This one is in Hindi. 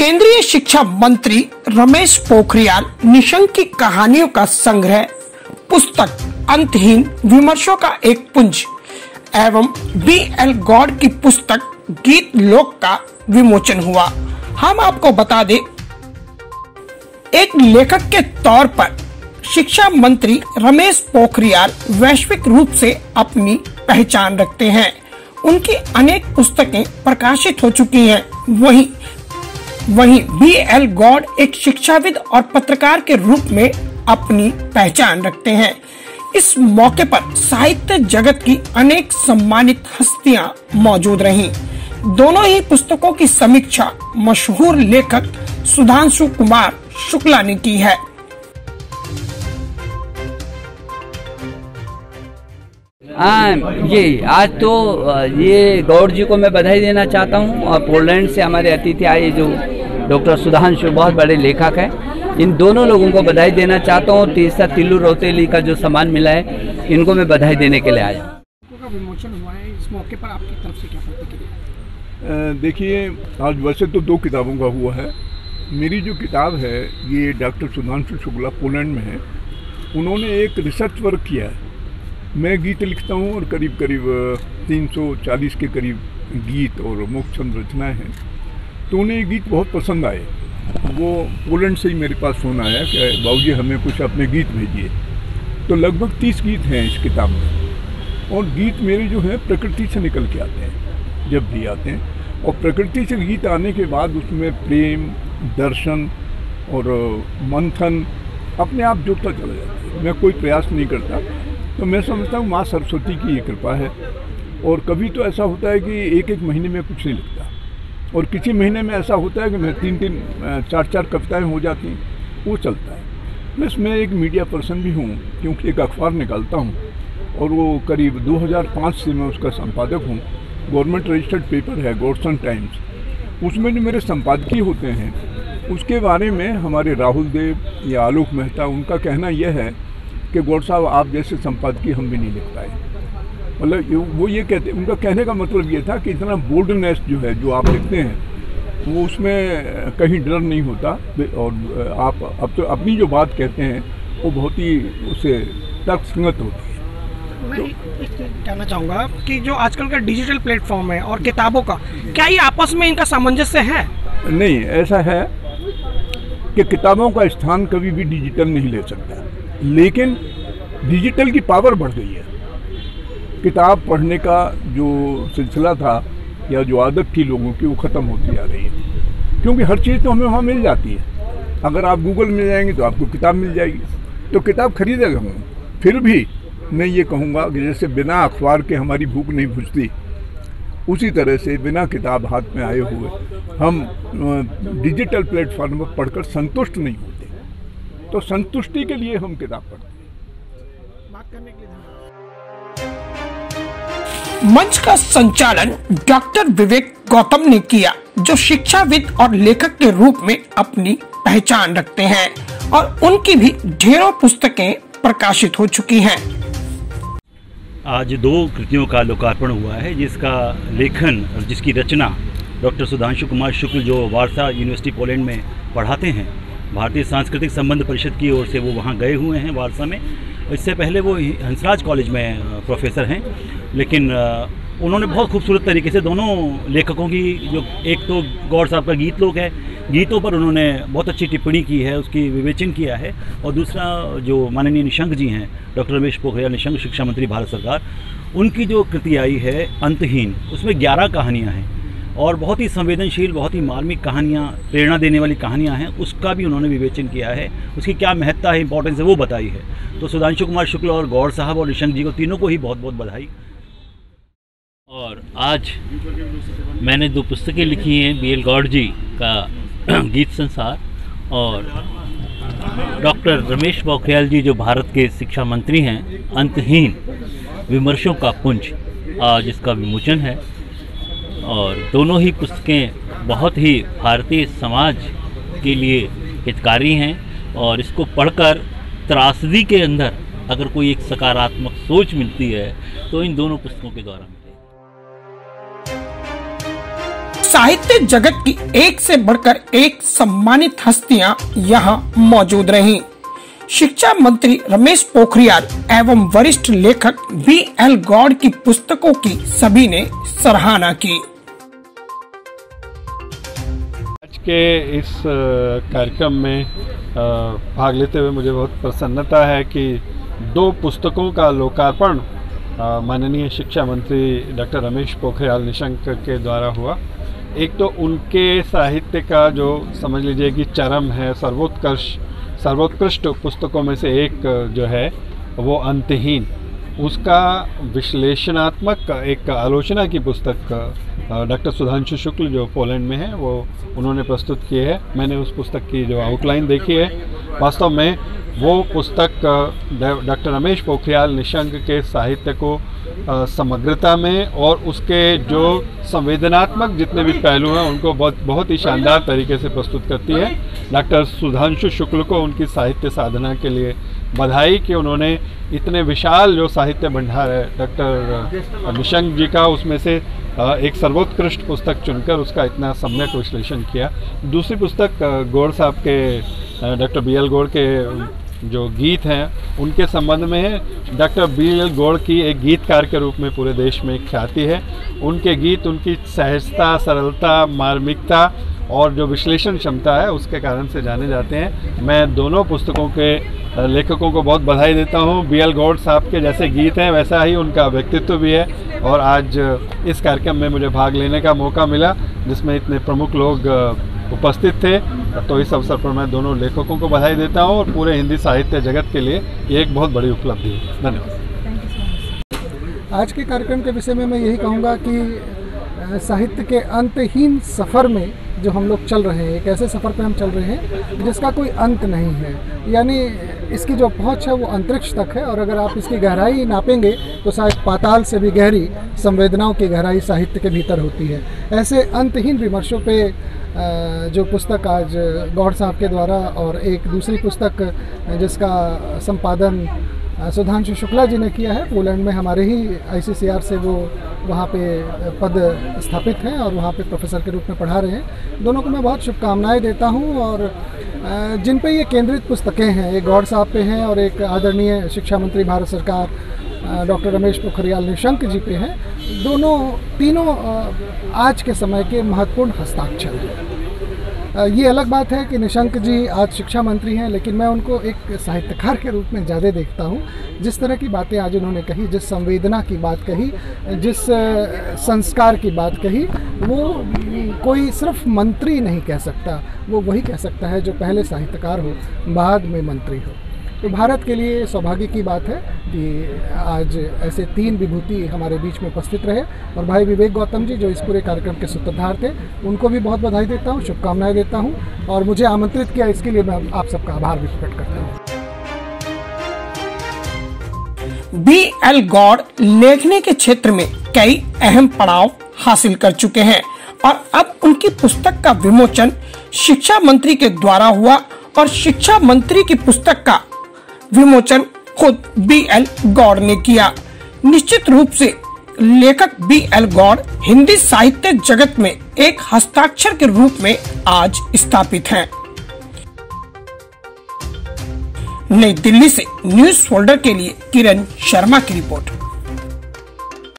केंद्रीय शिक्षा मंत्री रमेश पोखरियाल निशंक की कहानियों का संग्रह पुस्तक अंतहीन विमर्शों का एक पुंज एवं BL गॉड की पुस्तक गीत लोक का विमोचन हुआ। हम आपको बता दें, एक लेखक के तौर पर शिक्षा मंत्री रमेश पोखरियाल वैश्विक रूप से अपनी पहचान रखते हैं। उनकी अनेक पुस्तकें प्रकाशित हो चुकी हैं। वहीं BL गॉड एक शिक्षाविद और पत्रकार के रूप में अपनी पहचान रखते हैं। इस मौके पर साहित्य जगत की अनेक सम्मानित हस्तियां मौजूद रहीं। दोनों ही पुस्तकों की समीक्षा मशहूर लेखक सुधांशु कुमार शुक्ला ने की है। जी आज तो ये गौड़ जी को मैं बधाई देना चाहता हूँ और पोलैंड से हमारे अतिथि आए जो डॉक्टर सुधांशु बहुत बड़े लेखक हैं, इन दोनों लोगों को बधाई देना चाहता हूँ। तीसरा तिल्लू रोतेली का जो सम्मान मिला है, इनको मैं बधाई देने के लिए आया। विमोचन हुआ है, इस मौके पर आपकी तरफ से क्या प्रतिक्रिया? देखिए, आज वैसे तो 2 किताबों का हुआ है। मेरी जो किताब है ये डॉक्टर सुधांशु शुक्ला पोलैंड में है। उन्होंने एक रिसर्च वर्क किया है। मैं गीत लिखता हूँ और करीब 340 के करीब गीत और मुख्य छंद रचनाएँ हैं। तो उन्हें ये गीत बहुत पसंद आए। वो पोलैंड से ही मेरे पास फ़ोन आया कि बाबूजी हमें कुछ अपने गीत भेजिए। तो लगभग 30 गीत हैं इस किताब में। और गीत मेरे जो हैं प्रकृति से निकल के आते हैं, जब भी आते हैं। और प्रकृति से गीत आने के बाद उसमें प्रेम, दर्शन और मंथन अपने आप जुड़ता चला जाता है। मैं कोई प्रयास नहीं करता। तो मैं समझता हूँ माँ सरस्वती की ये कृपा है। और कभी तो ऐसा होता है कि एक महीने में कुछ नहीं लिखता, और किसी महीने में ऐसा होता है कि मैं 3 4 कविताएं हो जाती हैं, वो चलता है। प्लस मैं एक मीडिया पर्सन भी हूँ, क्योंकि एक अखबार निकालता हूँ और वो करीब 2005 से मैं उसका संपादक हूँ। गवर्नमेंट रजिस्टर्ड पेपर है गॉडसन टाइम्स। उसमें जो मेरे संपादकीय होते हैं उसके बारे में हमारे राहुल देव या आलोक मेहता, उनका कहना यह है कि गौड़ साहब आप जैसे संपादकीय हम भी नहीं लिख पाए। मतलब वो ये कहते, उनका कहने का मतलब ये था कि इतना बोल्डनेस जो है जो आप लिखते हैं वो उसमें कहीं डर नहीं होता। और आप अब तो अपनी जो बात कहते हैं वो बहुत ही उससे तर्कसंगत होती है। मैं एक कहना चाहूँगा कि जो आजकल का डिजिटल प्लेटफॉर्म है और किताबों का, क्या ये आपस में इनका सामंजस्य है? नहीं, ऐसा है कि किताबों का स्थान कभी भी डिजिटल नहीं ले सकता, लेकिन डिजिटल की पावर बढ़ गई है। किताब पढ़ने का जो सिलसिला था या जो आदत थी लोगों की, वो ख़त्म होती जा रही है। क्योंकि हर चीज़ तो हमें वहाँ मिल जाती है। अगर आप गूगल में जाएंगे तो आपको किताब मिल जाएगी, तो किताब खरीदेगा हूँ। फिर भी मैं ये कहूँगा कि जैसे बिना अखबार के हमारी भूख नहीं बुझती, उसी तरह से बिना किताब हाथ में आए हुए हम डिजिटल प्लेटफॉर्म पर पढ़कर संतुष्ट नहीं होते। तो संतुष्टि के लिए हम किताब पढ़ते हैं। बात करने के लिए मंच का संचालन डॉक्टर विवेक गौतम ने किया, जो शिक्षाविद और लेखक के रूप में अपनी पहचान रखते हैं और उनकी भी ढेरों पुस्तकें प्रकाशित हो चुकी हैं। आज 2 कृतियों का लोकार्पण हुआ है, जिसका लेखन और जिसकी रचना डॉक्टर सुधांशु कुमार शुक्ल, जो वार्सा यूनिवर्सिटी पोलैंड में पढ़ाते हैं, भारतीय सांस्कृतिक संबंध परिषद की ओर से वो वहाँ गए हुए हैं वार्सा में। इससे पहले वो हंसराज कॉलेज में प्रोफेसर हैं। लेकिन उन्होंने बहुत खूबसूरत तरीके से दोनों लेखकों की, जो एक तो गौड़ साहब का गीत लोक है, गीतों पर उन्होंने बहुत अच्छी टिप्पणी की है, उसकी विवेचन किया है। और दूसरा जो माननीय निशंक जी हैं, डॉक्टर रमेश पोखरियाल निशंक, शिक्षा मंत्री भारत सरकार, उनकी जो कृति आई है अंतहीन, उसमें 11 कहानियाँ हैं और बहुत ही संवेदनशील, बहुत ही मार्मिक कहानियाँ, प्रेरणा देने वाली कहानियाँ हैं। उसका भी उन्होंने विवेचन किया है, उसकी क्या महत्ता है, इंपॉर्टेंस है, वो बताई है। तो सुधांशु कुमार शुक्ल और गौड़ साहब और निशंक जी को, तीनों को ही बहुत बहुत बधाई। और आज मैंने 2 पुस्तकें लिखी हैं, BL गॉड जी का गीत संसार और डॉक्टर रमेश पोखरियाल जी जो भारत के शिक्षा मंत्री हैं, अंतहीन विमर्शों का पुंज, आज इसका विमोचन है। और दोनों ही पुस्तकें बहुत ही भारतीय समाज के लिए हितकारी हैं और इसको पढ़कर त्रासदी के अंदर अगर कोई एक सकारात्मक सोच मिलती है तो इन दोनों पुस्तकों के द्वारा मिलेगी। साहित्य जगत की एक से बढ़कर एक सम्मानित हस्तियां यहां मौजूद रहीं। शिक्षा मंत्री रमेश पोखरियाल एवं वरिष्ठ लेखक BL गौड़ की पुस्तकों की सभी ने सराहना की। आज के इस कार्यक्रम में भाग लेते हुए मुझे बहुत प्रसन्नता है कि 2 पुस्तकों का लोकार्पण माननीय शिक्षा मंत्री डॉक्टर रमेश पोखरियाल निशंक के द्वारा हुआ। एक तो उनके साहित्य का जो समझ लीजिए कि चरम है, सर्वोत्कृष्ट पुस्तकों में से एक जो है वो अंतहीन, उसका विश्लेषणात्मक एक आलोचना की पुस्तक डॉक्टर सुधांशु शुक्ल जो पोलैंड में है वो उन्होंने प्रस्तुत की है। मैंने उस पुस्तक की जो आउटलाइन देखी है, वास्तव में वो पुस्तक डॉक्टर रमेश पोखरियाल निशंक के साहित्य को समग्रता में और उसके जो संवेदनात्मक जितने भी पहलू हैं उनको बहुत ही शानदार तरीके से प्रस्तुत करती है। डॉक्टर सुधांशु शुक्ल को उनकी साहित्य साधना के लिए बधाई कि उन्होंने इतने विशाल जो साहित्य भंडार है डॉक्टर निशंक जी का, उसमें से एक सर्वोत्कृष्ट पुस्तक चुनकर उसका इतना सम्यक विश्लेषण किया। दूसरी पुस्तक गौड़ साहब के डॉक्टर BL गौड़ के जो गीत हैं उनके संबंध में है। डॉक्टर BL गौड़ की एक गीतकार के रूप में पूरे देश में ख्याति है। उनके गीत उनकी सहजता, सरलता, मार्मिकता और जो विश्लेषण क्षमता है उसके कारण से जाने जाते हैं। मैं दोनों पुस्तकों के लेखकों को बहुत बधाई देता हूँ। BL गौड़ साहब के जैसे गीत हैं वैसा ही उनका व्यक्तित्व भी है और आज इस कार्यक्रम में मुझे भाग लेने का मौका मिला जिसमें इतने प्रमुख लोग उपस्थित थे, तो इस अवसर पर मैं दोनों लेखकों को बधाई देता हूँ और पूरे हिंदी साहित्य जगत के लिए ये एक बहुत बड़ी उपलब्धि है। धन्यवाद। आज के कार्यक्रम के विषय में मैं यही कहूँगा कि साहित्य के अंतहीन सफ़र में जो हम लोग चल रहे हैं, एक ऐसे सफ़र पे हम चल रहे हैं जिसका कोई अंत नहीं है, यानी इसकी जो पहुंच है वो अंतरिक्ष तक है और अगर आप इसकी गहराई नापेंगे तो शायद पाताल से भी गहरी संवेदनाओं की गहराई साहित्य के भीतर होती है। ऐसे अंतहीन विमर्शों पे जो पुस्तक आज गौड़ साहब के द्वारा और एक दूसरी पुस्तक जिसका संपादन सुधांशु शुक्ला जी ने किया है, पोलैंड में हमारे ही ICCR से वो वहाँ पे पद स्थापित हैं और वहाँ पे प्रोफेसर के रूप में पढ़ा रहे हैं। दोनों को मैं बहुत शुभकामनाएं देता हूँ और जिन पे ये केंद्रित पुस्तकें हैं, एक गौड़ साहब पे हैं और एक आदरणीय शिक्षा मंत्री भारत सरकार डॉक्टर रमेश पोखरियाल निशंक जी पे हैं। तीनों आज के समय के महत्वपूर्ण हस्ताक्षर हैं। ये अलग बात है कि निशंक जी आज शिक्षा मंत्री हैं, लेकिन मैं उनको एक साहित्यकार के रूप में ज़्यादा देखता हूँ। जिस तरह की बातें आज उन्होंने कही, जिस संवेदना की बात कही, जिस संस्कार की बात कही, वो कोई सिर्फ मंत्री नहीं कह सकता, वो वही कह सकता है जो पहले साहित्यकार हो बाद में मंत्री हो। तो भारत के लिए सौभाग्य की बात है कि आज ऐसे 3 विभूति हमारे बीच में उपस्थित रहे और भाई विवेक गौतम जी जो इस पूरे कार्यक्रम के सूत्रधार थे, उनको भी बहुत बधाई देता हूँ, शुभकामनाएं देता हूँ और मुझे आमंत्रित किया इसके लिए मैं आप सबका आभार भी प्रकट करता हूँ। BL गौड़ लेखने के क्षेत्र में कई अहम पड़ाव हासिल कर चुके हैं और अब उनकी पुस्तक का विमोचन शिक्षा मंत्री के द्वारा हुआ और शिक्षा मंत्री की पुस्तक का विमोचन खुद BL गौड़ ने किया। निश्चित रूप से लेखक BL गौड़ हिंदी साहित्य जगत में एक हस्ताक्षर के रूप में आज स्थापित हैं। नई दिल्ली से न्यूज फोल्डर के लिए किरण शर्मा की रिपोर्ट।